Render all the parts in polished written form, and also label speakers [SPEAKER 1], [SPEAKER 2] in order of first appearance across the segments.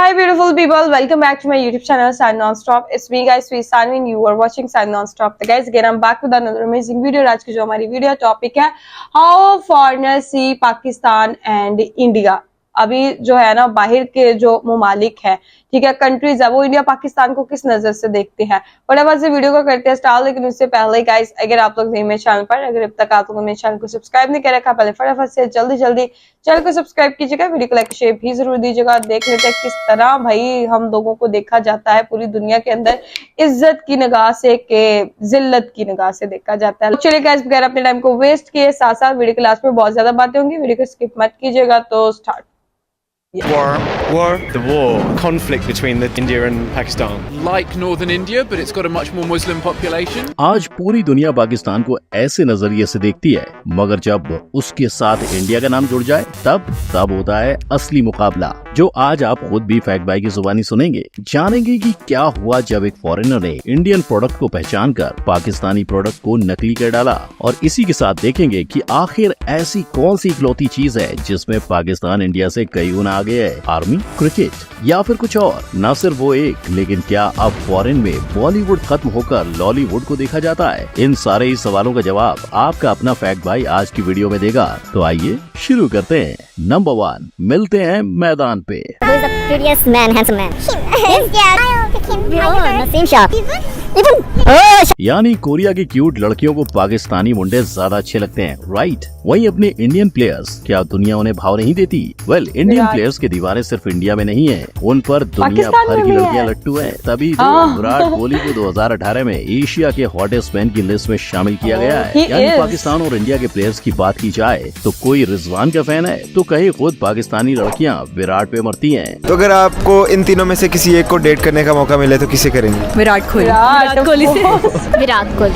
[SPEAKER 1] Hi beautiful people, welcome back to my YouTube channel San Non-Stop. It's me guys, Sweet Sanvi and you are watching San Non-Stop. So guys, again I'm back with another amazing video. आज की जो हमारी video topic है how foreigner see Pakistan and India. अभी जो है ना बाहर के जो ममालिक है, ठीक है, कंट्रीज है, वो इंडिया पाकिस्तान को किस नजर से देखते हैं। फटाफट से वीडियो को करते हैं स्टार्ट। लेकिन उससे पहले गाइस, अगर आप लोग नए मेरे चैनल पर, अगर अब तक आप लोगों ने मेरे चैनल को सब्सक्राइब नहीं कर रखा, पहले फटाफट से जल्दी चैनल को सब्सक्राइब कीजिएगा, वीडियो को लाइक शेयर भी जरूर दीजिएगा। देख लेते हैं किस तरह भाई हम लोगों को देखा जाता है पूरी दुनिया के अंदर, इज्जत की निगाह से के जिल्लत की निगाह से देखा जाता है। चलिए गाइस, बगैर अपने टाइम को वेस्ट किए साथ साथ वीडियो के लास्ट में बहुत ज्यादा बातें होंगी, वीडियो को स्किप मत कीजिएगा। तो start.
[SPEAKER 2] The war, conflict between India and Pakistan.
[SPEAKER 3] Like northern India, but it's got a much more Muslim population.
[SPEAKER 4] आज पूरी दुनिया पाकिस्तान को ऐसे नजरिए से देखती है, मगर जब उसके साथ इंडिया का नाम जुड़ जाए तब होता है असली मुकाबला, जो आज आप खुद भी फैक्ट भाई की जुबानी सुनेंगे। जानेंगे कि क्या हुआ जब एक फॉरेनर ने इंडियन प्रोडक्ट को पहचान कर पाकिस्तानी प्रोडक्ट को नकली कर डाला, और इसी के साथ देखेंगे कि आखिर ऐसी कौन सी इकलौती चीज है जिसमें पाकिस्तान इंडिया से कई गुना आगे है। आर्मी, क्रिकेट या फिर कुछ और? न सिर्फ वो एक, लेकिन क्या अब फॉरेन में बॉलीवुड खत्म होकर लॉलीवुड को देखा जाता है? इन सारे ही सवालों का जवाब आपका अपना फैक्ट भाई आज की वीडियो में देगा। तो आइए शुरू करते हैं। नंबर 1, मिलते हैं मैदान पे। यानी कोरिया की क्यूट लड़कियों को पाकिस्तानी मुंडे ज्यादा अच्छे लगते हैं, राइट? वहीं अपने इंडियन प्लेयर्स, क्या दुनिया उन्हें भाव नहीं देती? वेल, इंडियन प्लेयर्स के दीवाने सिर्फ इंडिया में नहीं है, उन पर दुनिया भर की लड़कियां लट्टू हैं। तभी तो विराट कोहली को 2018 में एशिया के हॉटेस्ट मैन की लिस्ट में शामिल किया गया है। यानी पाकिस्तान और इंडिया के प्लेयर्स की बात की जाए तो कोई रिजवान का फैन है तो कहीं खुद पाकिस्तानी लड़कियां विराट पे मरती हैं।
[SPEAKER 5] तो अगर आपको इन तीनों में से किसी एक को डेट करने का मौका मिले तो किसे करेंगे?
[SPEAKER 6] विराट कोहली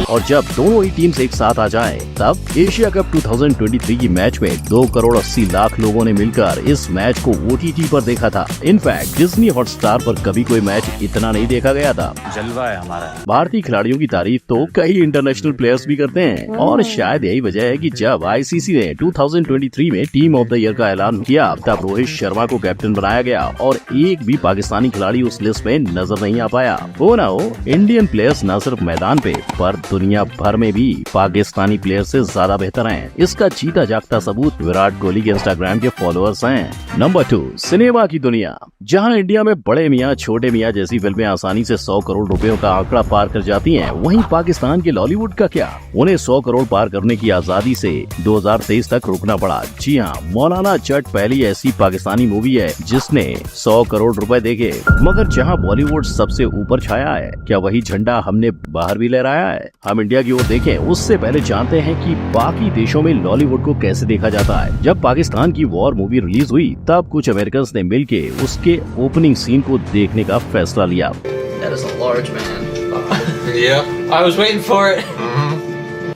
[SPEAKER 4] और जब दोनों ही टीम्स एक साथ आ जाएं, तब एशिया कप 2023 की मैच में 2 करोड़ 80 लाख लोगों ने मिलकर इस मैच को OTT पर देखा था। इनफैक्ट डिज्नी हॉटस्टार पर कभी कोई मैच इतना नहीं देखा गया था।
[SPEAKER 2] जलवा है हमारा।
[SPEAKER 4] भारतीय खिलाड़ियों की तारीफ तो कई इंटरनेशनल प्लेयर्स भी करते हैं, और शायद यही वजह है कि जब ICC ने 2023 में टीम ऑफ द ईयर का ऐलान किया, तब रोहित शर्मा को कैप्टन बनाया गया और एक भी पाकिस्तानी खिलाड़ी उस लिस्ट में नजर नहीं आ पाया। हो ना हो, इंडियन प्लेयर्स न सिर्फ मैदान पे पर दुनिया भर में भी पाकिस्तानी प्लेयर से ज्यादा बेहतर हैं। इसका जीता जागता सबूत विराट कोहली के इंस्टाग्राम के फॉलोअर्स हैं। नंबर 2, सिनेमा की दुनिया। जहां इंडिया में बड़े मियां छोटे मियां जैसी फिल्में आसानी से 100 करोड़ रुपयों का आंकड़ा पार कर जाती हैं, वहीं पाकिस्तान के लॉलीवुड का क्या? उन्हें 100 करोड़ पार करने की आजादी से 2023 तक रुकना पड़ा। जी हाँ, मौलाना जट पहली ऐसी पाकिस्तानी मूवी है जिसने 100 करोड़ रुपए देखे। मगर जहाँ बॉलीवुड सबसे ऊपर छाया है, क्या वही झंडा हमने बाहर भी लहराया है? हम इंडिया की ओर देखें उससे पहले जानते हैं कि बाकी देशों में लॉलीवुड को कैसे देखा जाता है। जब पाकिस्तान की वॉर मूवी रिलीज हुई, तब कुछ अमेरिकन ने मिलके उसके ओपनिंग सीन को देखने का फैसला लिया।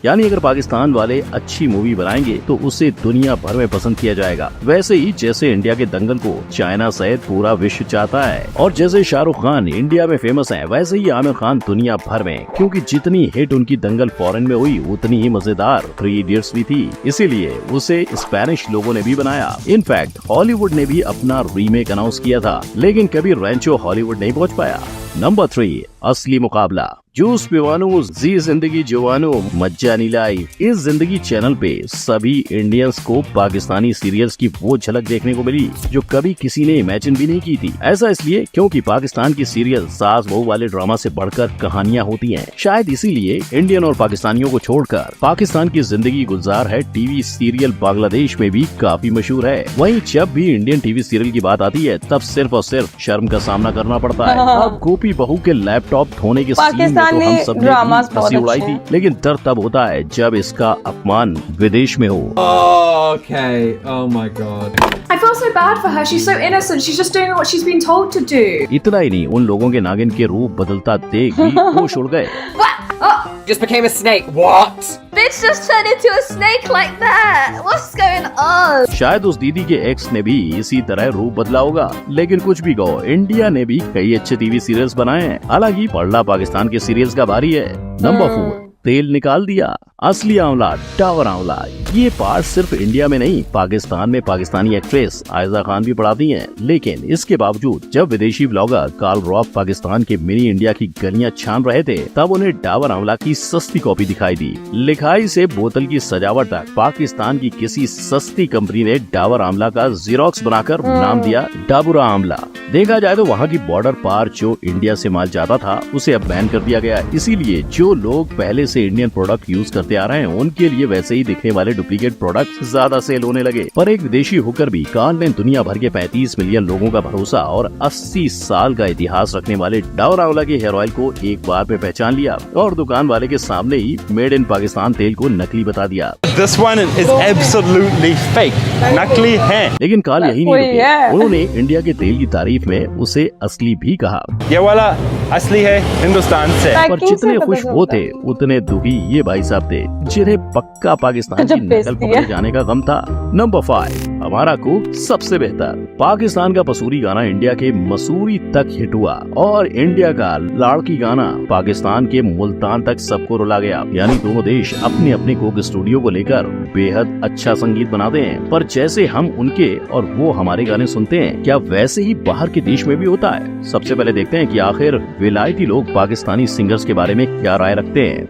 [SPEAKER 4] यानी अगर पाकिस्तान वाले अच्छी मूवी बनाएंगे तो उसे दुनिया भर में पसंद किया जाएगा। वैसे ही जैसे इंडिया के दंगल को चाइना सहित पूरा विश्व चाहता है, और जैसे शाहरुख खान इंडिया में फेमस है, वैसे ही आमिर खान दुनिया भर में, क्योंकि जितनी हिट उनकी दंगल फॉरेन में हुई उतनी ही मजेदार 3 इडियट्स भी थी। इसीलिए उसे स्पेनिश लोगों ने भी बनाया। इनफैक्ट हॉलीवुड ने भी अपना रीमेक अनाउंस किया था, लेकिन कभी रैंचो हॉलीवुड नहीं पहुँच पाया। नंबर 3, असली मुकाबला। जूस पिवानो, जी जिंदगी जवानो, मज्जा नी लाइफ। इस जिंदगी चैनल पे सभी इंडियंस को पाकिस्तानी सीरियल्स की वो झलक देखने को मिली जो कभी किसी ने इमेजिन भी नहीं की थी। ऐसा इसलिए क्योंकि पाकिस्तान की सीरियल सास बहू वाले ड्रामा से बढ़कर कहानियां होती हैं। शायद इसीलिए इंडियन और पाकिस्तानियों को छोड़कर पाकिस्तान की जिंदगी गुलजार है टीवी सीरियल बांग्लादेश में भी काफी मशहूर है। वहीं जब भी इंडियन टीवी सीरियल की बात आती है, तब सिर्फ और सिर्फ शर्म का सामना करना पड़ता है। अब गोपी बहू के लैपटॉप धोने के सीन में तो हम सब ने हंसी उड़ाई थी, लेकिन दर्द तब होता है जब इसका अपमान विदेश में हो।
[SPEAKER 7] Okay, oh my god.
[SPEAKER 6] I feel so bad for her. She's so innocent. She's just doing what she's been told to do.
[SPEAKER 4] इतना ही नहीं, उन लोगों के नागिन के रूप बदलता देख भी होश उड़ गए।
[SPEAKER 7] Just became a snake. What?
[SPEAKER 8] Bitch just turned into a snake like that. What's going on?
[SPEAKER 4] शायद उस दीदी के एक्स ने भी इसी तरह रूप बदला होगा, लेकिन कुछ भी कहो, इंडिया ने भी कई अच्छे टीवी सीरियल्स बनाए हैं। हालांकि पड़ला पाकिस्तान के सीरियल्स का भारी है। नंबर 4, तेल निकाल दिया। असली आंवला, डाबर आंवला, ये पार्ट सिर्फ इंडिया में नहीं, पाकिस्तान में पाकिस्तानी एक्ट्रेस आयजा खान भी पढ़ाती हैं। लेकिन इसके बावजूद जब विदेशी ब्लॉगर कार्ल रॉफ पाकिस्तान के मिनी इंडिया की गलियां छान रहे थे, तब उन्हें डाबर आंवला की सस्ती कॉपी दिखाई दी। लिखाई से बोतल की सजावट तक पाकिस्तान की किसी सस्ती कंपनी ने डाबर आंवला का जीरोक्स बनाकर नाम दिया डाबुरा आंवला। देखा जाए तो वहाँ की बॉर्डर पार जो इंडिया से माल जाता था उसे अब बैन कर दिया गया। इसीलिए जो लोग पहले से इंडियन प्रोडक्ट यूज करते आ रहे हैं उनके लिए वैसे ही दिखने वाले डुप्लीकेट प्रोडक्ट ज्यादा सेल होने लगे। पर एक विदेशी होकर भी कार्ल ने दुनिया भर के 35 मिलियन लोगों का भरोसा और 80 साल का इतिहास रखने वाले डाबर आंवला के हेयर ऑयल को एक बार में पहचान लिया और दुकान वाले के सामने ही मेड इन पाकिस्तान तेल को नकली बता दिया।
[SPEAKER 2] This one is absolutely fake. नकली है।
[SPEAKER 4] लेकिन कार्ल यही नहीं रुके, उन्होंने इंडिया के तेल की तारीफ में उसे असली भी कहा।
[SPEAKER 2] ये वाला असली है हिंदुस्तान से।
[SPEAKER 4] पर जितने खुश वो थे उतने दुखी ये भाई साहब थे, जिन्हें पक्का पाकिस्तान की नकल पकड़े जाने का गम था। नंबर 5, हमारा कुक सबसे बेहतर। पाकिस्तान का पसूरी गाना इंडिया के मसूरी तक हिट हुआ और इंडिया का लाड़की गाना पाकिस्तान के मुल्तान तक सबको रुला गया। यानी दोनों देश अपने अपने कुक स्टूडियो को लेकर बेहद अच्छा संगीत बनाते हैं। पर जैसे हम उनके और वो हमारे गाने सुनते हैं, क्या वैसे ही बाहर के देश में भी होता है? सबसे पहले देखते हैं कि आखिर विलायती लोग पाकिस्तानी सिंगर्स के बारे में क्या राय रखते हैं।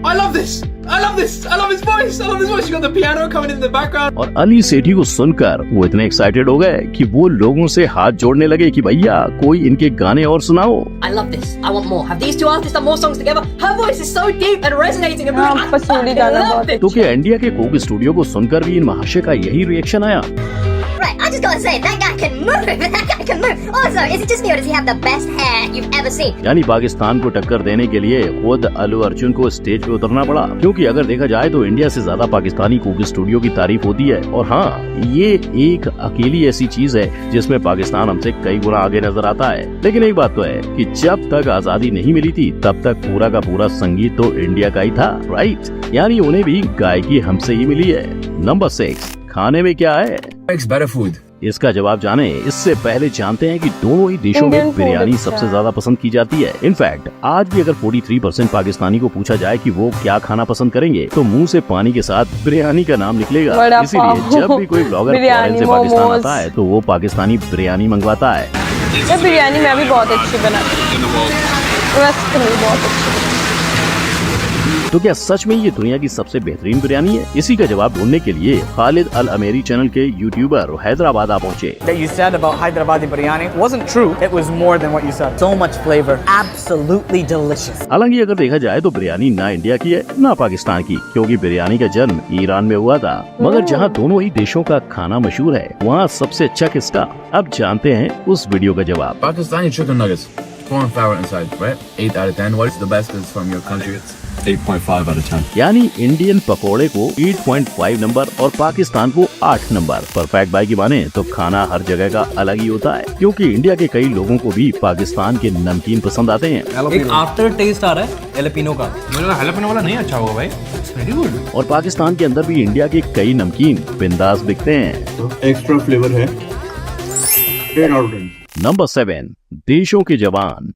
[SPEAKER 3] I love this! I love this! I love his voice! I love his voice! You got the piano coming in the background.
[SPEAKER 4] और अली सेठी को सुनकर वो इतने एक्साइटेड हो गए कि वो लोगों से हाथ जोड़ने लगे कि भैया कोई इनके गाने और सुनाओ।
[SPEAKER 9] I love this. I want more. Have these two artists done more songs together? Her voice is so deep and resonating. And
[SPEAKER 1] हाँ, पसूरी गाना बहुत
[SPEAKER 4] तो क्या इंडिया के कुक स्टूडियो को सुनकर भी इन महाशय का यही रिएक्शन आया?
[SPEAKER 8] Right, I just gotta say, that guy can move. That guy can move. Also, is it just me or does he have the best hair you've ever seen?
[SPEAKER 4] यानी पाकिस्तान को टक्कर देने के लिए खुद अल्लू अर्जुन को स्टेज पे उतरना पड़ा, क्योंकि अगर देखा जाए तो इंडिया से ज्यादा पाकिस्तानी कुक स्टूडियो की तारीफ होती है। और हाँ, ये एक अकेली ऐसी चीज है जिसमें पाकिस्तान हमसे कई गुना आगे नजर आता है। लेकिन एक बात तो है कि जब तक आजादी नहीं मिली थी तब तक पूरा का पूरा संगीत तो इंडिया का ही था, राइट? यानी उन्हें भी गायकी हमसे ही मिली है। नंबर 6, खाने में क्या है? इसका जवाब जाने इससे पहले जानते हैं कि दोनों ही देशों में बिरयानी सबसे ज्यादा पसंद की जाती है। इनफैक्ट आज भी अगर 43% पाकिस्तानी को पूछा जाए कि वो क्या खाना पसंद करेंगे तो मुंह से पानी के साथ बिरयानी का नाम निकलेगा। इसीलिए जब भी कोई ब्लॉगर फॉरेन से पाकिस्तान आता है तो वो पाकिस्तानी बिरयानी मंगवाता है।
[SPEAKER 1] ये बिरयानी मैं भी बहुत अच्छी बनाती हूँ, बहुत अच्छी।
[SPEAKER 4] तो क्या सच में ये दुनिया की सबसे बेहतरीन बिरयानी है? इसी का जवाब ढूंढने के लिए खालिद अल अमेरी चैनल के यूट्यूबर हैदराबाद आ पहुँचे।
[SPEAKER 10] That you said about Hyderabadi biryani wasn't true. It was more than what you said. So much flavor, absolutely delicious.
[SPEAKER 4] हालांकि अगर देखा जाए तो बिरयानी ना इंडिया की है ना पाकिस्तान की, क्योंकि बिरयानी का जन्म ईरान में हुआ था। मगर जहाँ दोनों ही देशों का खाना मशहूर है, वहाँ सबसे अच्छा किसका? अब जानते हैं उस वीडियो का जवाब।
[SPEAKER 11] Pakistani chicken nuggets, corn flour inside, right? 8 out of 10. What's the best is from your country? 8.5 out of 10.
[SPEAKER 4] यानी इंडियन पकोड़े को 8.5 नंबर और पाकिस्तान को 8 नंबर। परफेक्ट भाई की माने तो खाना हर जगह का अलग ही होता है, क्योंकि इंडिया के कई लोगों को भी पाकिस्तान के नमकीन पसंद आते हैं।
[SPEAKER 10] एक आफ्टर टेस्ट आ रहा है एलपिनो का।
[SPEAKER 11] मुझे हैलापेनो वाला नहीं अच्छा होगा भाई। Very good.
[SPEAKER 4] और पाकिस्तान के अंदर भी इंडिया के कई नमकीन बिंदास बिकते हैं।
[SPEAKER 11] एक्स्ट्रा फ्लेवर है। 10 out of 10.
[SPEAKER 4] नंबर 7, देशों के जवान।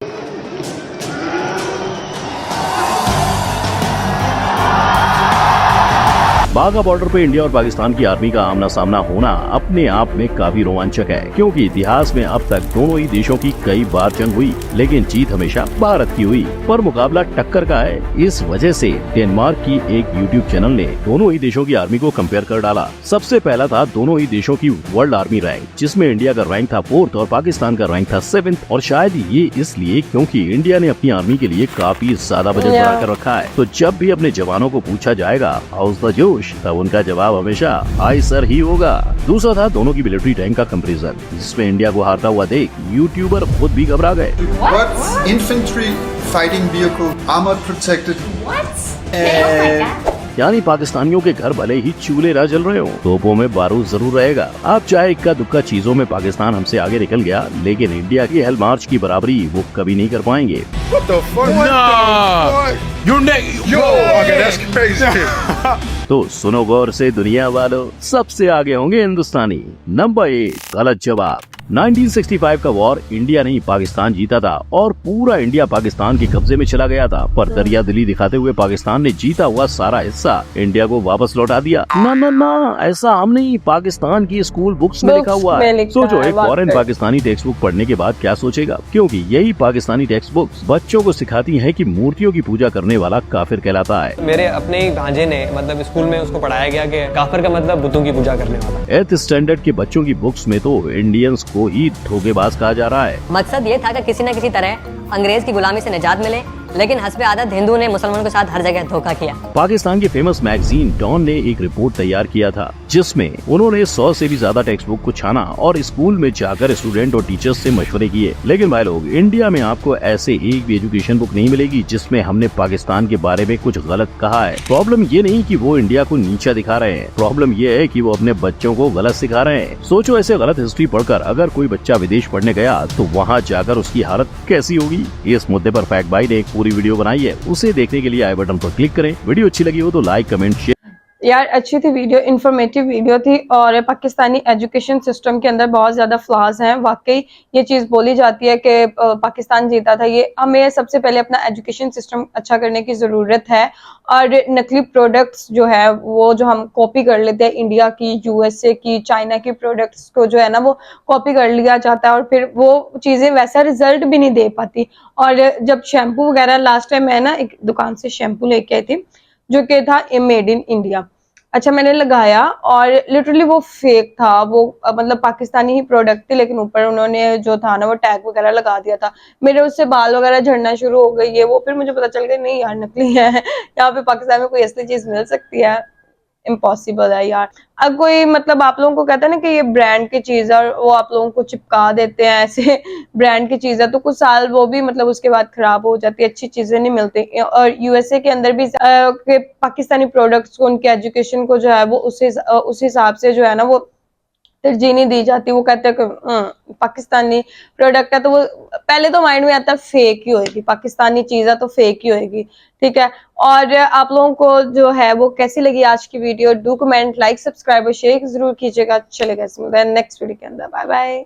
[SPEAKER 4] बाघा बॉर्डर पे इंडिया और पाकिस्तान की आर्मी का आमना सामना होना अपने आप में काफी रोमांचक है, क्योंकि इतिहास में अब तक दोनों ही देशों की कई बार जंग हुई, लेकिन जीत हमेशा भारत की हुई। पर मुकाबला टक्कर का है। इस वजह से डेनमार्क की एक यूट्यूब चैनल ने दोनों ही देशों की आर्मी को कंपेयर कर डाला। सबसे पहला था दोनों ही देशों की वर्ल्ड आर्मी रैंक, जिसमें इंडिया का रैंक था 4th और पाकिस्तान का रैंक था 7th। और शायद ये इसलिए क्योंकि इंडिया ने अपनी आर्मी के लिए काफी ज्यादा बजट बढ़ाकर रखा है। तो जब भी अपने जवानों को पूछा जाएगा हाउस द जोश, तब उनका जवाब हमेशा हाई सर ही होगा। दूसरा था दोनों की मिलिट्री रैंक का कंपैरिजन, जिसमें इंडिया को हारता हुआ देख यूट्यूबर खुद भी घबरा गए।
[SPEAKER 12] Infantry fighting vehicle, armored protected.
[SPEAKER 4] यानी पाकिस्तानियों के घर भले ही चूल्हे ना जल रहे हो, तोपों में बारूद जरूर रहेगा। आप चाहे इक्का दुक्का चीजों में पाकिस्तान हमसे आगे निकल गया, लेकिन इंडिया की हेल मार्च की बराबरी वो कभी नहीं कर पाएंगे। तो सुनो गौर से दुनिया वालों, सबसे आगे होंगे हिंदुस्तानी। नंबर 8, गलत जवाब। 1965 का वॉर इंडिया नहीं पाकिस्तान जीता था और पूरा इंडिया पाकिस्तान के कब्जे में चला गया था, पर दरिया दिली दिखाते हुए पाकिस्तान ने जीता हुआ सारा हिस्सा इंडिया को वापस लौटा दिया। ना ना ना, ऐसा हम नहीं, पाकिस्तान की स्कूल बुक्स में लिखा हुआ है। सोचो एक फॉरेन पाकिस्तानी टेक्स्ट बुक पढ़ने के बाद क्या सोचेगा, क्योंकि यही पाकिस्तानी टेक्स्ट बुक्स बच्चों को सिखाती है कि मूर्तियों की पूजा करने वाला काफिर कहलाता है।
[SPEAKER 10] मेरे अपने ही भांजे ने मतलब स्कूल में उसको पढ़ाया गया कि काफिर का मतलब बुतों की पूजा करने वाला।
[SPEAKER 4] 8th स्टैंडर्ड के बच्चों की बुक्स में तो इंडियंस को ही धोखेबाज कहा जा रहा है।
[SPEAKER 9] मकसद ये था कि किसी न किसी तरह अंग्रेज की गुलामी से निजात मिले, लेकिन हस्बे आदत हिंदू ने मुसलमानों के साथ हर जगह धोखा किया।
[SPEAKER 4] पाकिस्तान की फेमस मैगजीन डॉन ने एक रिपोर्ट तैयार किया था जिसमें उन्होंने 100 से भी ज्यादा टेक्स्ट बुक को छाना और स्कूल में जाकर स्टूडेंट और टीचर्स से मशवरे किए। लेकिन भाई लोग, इंडिया में आपको ऐसे एक भी एजुकेशन बुक नहीं मिलेगी जिसमें हमने पाकिस्तान के बारे में कुछ गलत कहा है। प्रॉब्लम ये नहीं कि वो इंडिया को नीचा दिखा रहे हैं, प्रॉब्लम ये है कि वो अपने बच्चों को गलत सिखा रहे हैं। सोचो ऐसे गलत हिस्ट्री पढ़कर अगर कोई बच्चा विदेश पढ़ने गया तो वहाँ जाकर उसकी हालत कैसी होगी। इस मुद्दे पर फैक्ट भाई ने एक पूरी वीडियो बनाई है, उसे देखने के लिए आई बटन पर क्लिक करें। वीडियो अच्छी लगी हो तो लाइक कमेंट शेयर।
[SPEAKER 1] यार अच्छी थी वीडियो, इन्फॉर्मेटिव वीडियो थी और पाकिस्तानी एजुकेशन सिस्टम के अंदर बहुत ज्यादा फ्लॉज हैं। वाकई ये चीज बोली जाती है कि पाकिस्तान जीता था, ये हमें सबसे पहले अपना एजुकेशन सिस्टम अच्छा करने की जरूरत है। और नकली प्रोडक्ट्स जो है वो जो हम कॉपी कर लेते हैं इंडिया की, यूएसए की, चाइना की प्रोडक्ट्स को जो है ना वो कॉपी कर लिया जाता है और फिर वो चीजें वैसा रिजल्ट भी नहीं दे पाती। और जब शैम्पू वगैरह, लास्ट टाइम मैं ना एक दुकान से शैम्पू लेके आई थी जो कि था मेड इन इंडिया। अच्छा, मैंने लगाया और लिटरली वो फेक था, वो मतलब पाकिस्तानी ही प्रोडक्ट थी, लेकिन ऊपर उन्होंने जो था ना वो टैग वगैरह लगा दिया था। मेरे उससे बाल वगैरह झड़ना शुरू हो गई है वो, फिर मुझे पता चल गया नहीं यार नकली है। यहाँ पे पाकिस्तान में कोई असली चीज मिल सकती है? इम्पॉसिबल है यार। अब कोई मतलब आप लोगों को कहता है ना कि ये ब्रांड की चीज है और वो आप लोगों को चिपका देते हैं ऐसे ब्रांड की चीज है, तो कुछ साल वो भी मतलब उसके बाद खराब हो जाती है, अच्छी चीजें नहीं मिलती। और यूएसए के अंदर भी पाकिस्तानी प्रोडक्ट्स को, उनके एजुकेशन को जो है वो उस हिसाब से जो है ना वो तरजीह नहीं दी जाती। वो कहते हैं कि पाकिस्तानी प्रोडक्ट है तो वो पहले तो माइंड में आता है फेक ही होएगी, पाकिस्तानी चीज है तो फेक ही होएगी, ठीक है। और आप लोगों को जो है वो कैसी लगी आज की video, do comment, like, subscribe और शेयर जरूर कीजिएगा। चलेगा नेक्स्ट वीडियो के अंदर। Bye bye.